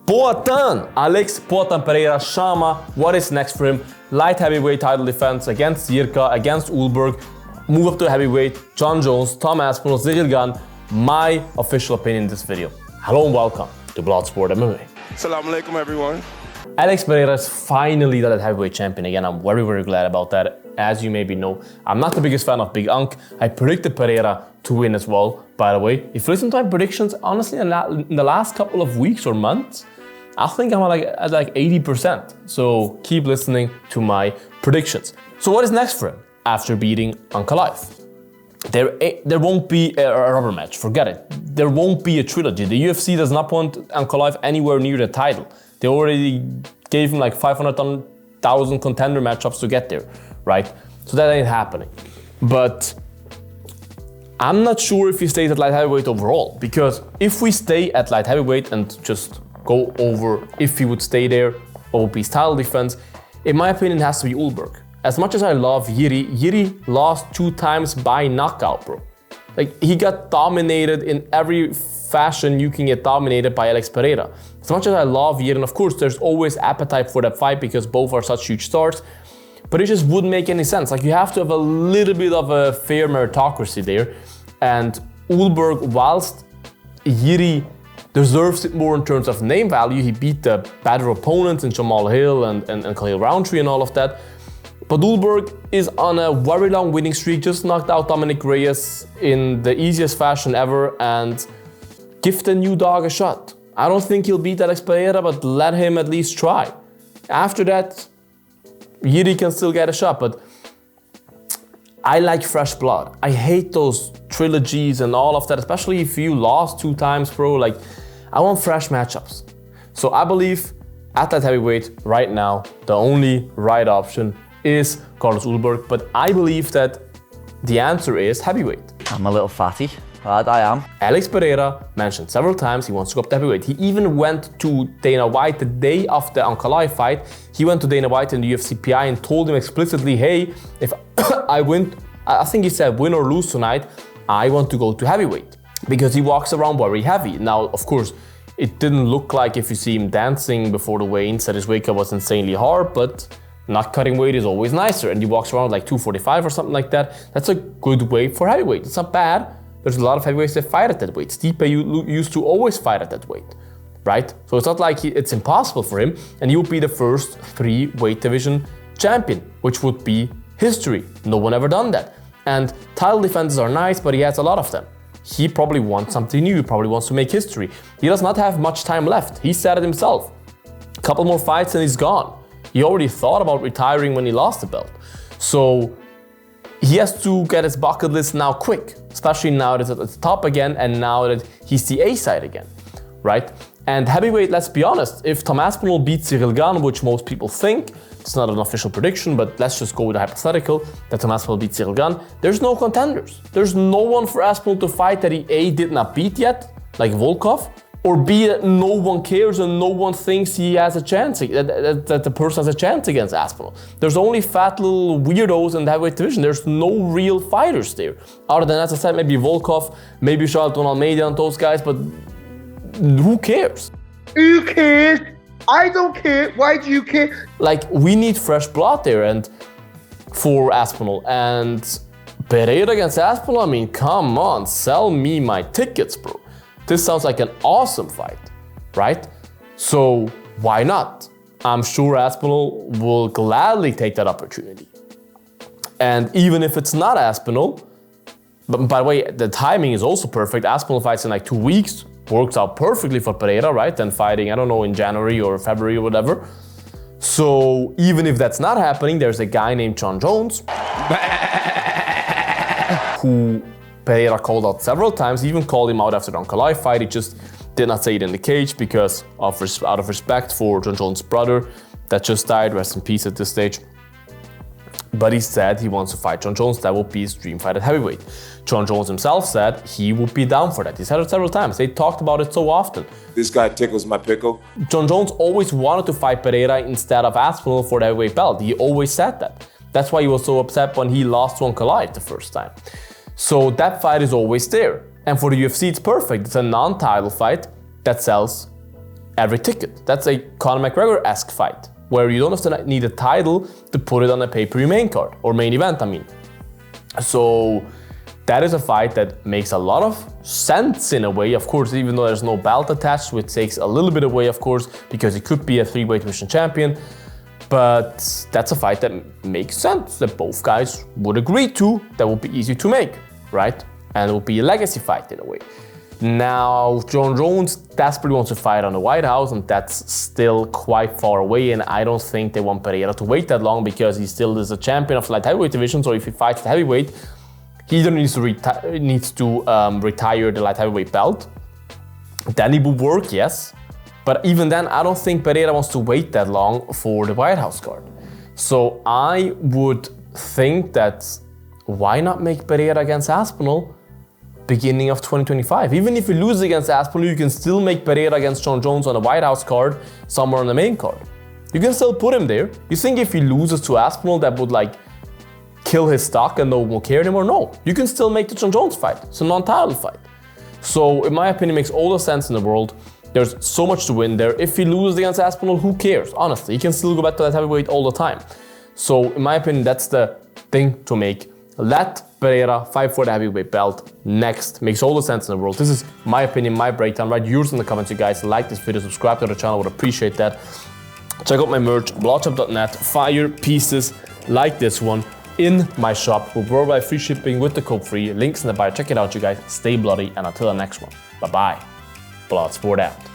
Poatan, Alex Poatan Pereira, Shama, what is next for him? Light heavyweight title defense against Jiri, against Ulberg, move up to heavyweight, Jon Jones, Tom Aspinall, Ciryl Gane, my official opinion in this video. Hello and welcome to Bloodsport MMA. Assalamu alaikum everyone. Alex Pereira is finally the heavyweight champion again. I'm very, very glad about that. As you maybe know, I'm not the biggest fan of Big Unk. I predicted Pereira to win as well, by the way. If you listen to my predictions, honestly, in the last couple of weeks or months, I think I'm at like 80%. So keep listening to my predictions. So what is next for him after beating Ankalaev? There won't be a rubber match, forget it. There won't be a trilogy. The UFC does not want Ankalaev anywhere near the title. They already gave him like 500,000 contender matchups to get there, right? So that ain't happening. But I'm not sure if he stays at light heavyweight overall, because if we stay at light heavyweight and just go over if he would stay there, what would be his title defense, in my opinion, it has to be Ulberg. As much as I love Jiri lost 2 times by knockout, bro. Like, he got dominated in every fashion you can get dominated by Alex Pereira. As much as I love Jiri, and of course there's always appetite for that fight because both are such huge stars, but it just wouldn't make any sense. Like, you have to have a little bit of a fair meritocracy there. And Ulberg, whilst Jiri deserves it more in terms of name value, he beat the better opponents in Jamal Hill and Khalil Roundtree and all of that. But Ulberg is on a very long winning streak, just knocked out Dominic Reyes in the easiest fashion ever, and give the new dog a shot. I don't think he'll beat Alex Pereira, but let him at least try. After that, Jiri can still get a shot, but I like fresh blood. I hate those trilogies and all of that, especially if you lost 2 times, bro. Like, I want fresh matchups. So I believe at that heavyweight right now, the only right option is Carlos Ulberg, but I believe that the answer is heavyweight. I'm a little fatty, but I am. Alex Pereira mentioned several times he wants to go up to heavyweight. He even went to Dana White the day of the Ankalaev fight. He went to Dana White in the UFC PI and told him explicitly, hey, if I win, I think he said win or lose tonight, I want to go to heavyweight. Because he walks around very heavy. Now, of course, it didn't look like, if you see him dancing before the weigh-ins, that his weight cut was insanely hard, but not cutting weight is always nicer. And he walks around like 245 or something like that. That's a good weight for heavyweight. It's not bad. There's a lot of heavyweights that fight at that weight. Stipe used to always fight at that weight, right? So it's not like it's impossible for him. And he would be the first 3 weight division champion, which would be history. No one ever done that. And title defenses are nice, but he has a lot of them. He probably wants something new. He probably wants to make history. He does not have much time left. He said it himself. A couple more fights and he's gone. He already thought about retiring when he lost the belt. So he has to get his bucket list now quick, especially now that it's at the top again and now that he's the A side again, right? And heavyweight, let's be honest, if Tom Aspinall beats Ciryl Gane, which most people think, it's not an official prediction, but let's just go with the hypothetical that Tom Aspinall beats Ciryl Gane, there's no contenders. There's no one for Aspinall to fight that he A, did not beat yet, like Volkov, or B, that no one cares and no one thinks he has a chance, that the person has a chance against Aspinall. There's only fat little weirdos in the heavyweight division. There's no real fighters there. Other than, as I said, maybe Volkov, maybe Charlton Almeida and those guys, but who cares? Who cares? I don't care. Why do you care? Like, we need fresh blood there and for Aspinall. And Pereira against Aspinall, I mean, come on, sell me my tickets, bro. This sounds like an awesome fight, right? So why not? I'm sure Aspinall will gladly take that opportunity. And even if it's not Aspinall, but by the way, the timing is also perfect. Aspinall fights in like 2 weeks. Works out perfectly for Pereira, right? Then fighting, I don't know, in January or February or whatever. So even if that's not happening, there's a guy named Jon Jones who Pereira called out several times. He even called him out after the Ankalaev fight. He just did not say it in the cage because out of respect for Jon Jones' brother that just died. Rest in peace at this stage. But he said he wants to fight Jon Jones. That will be his dream fight at heavyweight. Jon Jones himself said he would be down for that. He said it several times. They talked about it so often. This guy tickles my pickle. Jon Jones always wanted to fight Pereira instead of Aspinall for the heavyweight belt. He always said that. That's why he was so upset when he lost to Ankalaev the first time. So that fight is always there. And for the UFC, it's perfect. It's a non-title fight that sells every ticket. That's a Conor McGregor-esque fight, where you don't have to need a title to put it on a pay-per-view main card, or main event, I mean. So that is a fight that makes a lot of sense in a way, of course, even though there's no belt attached, which takes a little bit away, of course, because it could be a 3-weight division champion. But that's a fight that makes sense, that both guys would agree to, that would be easy to make, right? And it would be a legacy fight in a way. Now, Jon Jones desperately wants to fight on the White House, and that's still quite far away, and I don't think they want Pereira to wait that long because he still is a champion of the light heavyweight division, so if he fights the heavyweight, he either needs to retire the light heavyweight belt. Then he would work, yes. But even then, I don't think Pereira wants to wait that long for the White House card. So I would think that why not make Pereira against Aspinall beginning of 2025? Even if you lose against Aspinall, you can still make Pereira against Jon Jones on the White House card somewhere on the main card. You can still put him there. You think if he loses to Aspinall, that would like kill his stock and no one will care anymore? No, you can still make the Jon Jones fight. It's a non-title fight. So in my opinion, it makes all the sense in the world. There's so much to win there. If he loses against Aspinall, who cares? Honestly, he can still go back to that heavyweight all the time. So in my opinion, that's the thing to make. Let Pereira fight for the heavyweight belt next. Makes all the sense in the world. This is my opinion, my breakdown. Write yours in the comments, you guys. Like this video, subscribe to the channel, would appreciate that. Check out my merch, bloodsport.net. Fire pieces like this one in my shop with worldwide free shipping with the code FREE. Links in the bio. Check it out, you guys. Stay bloody, and until the next one. Bye-bye. Bloodsport out.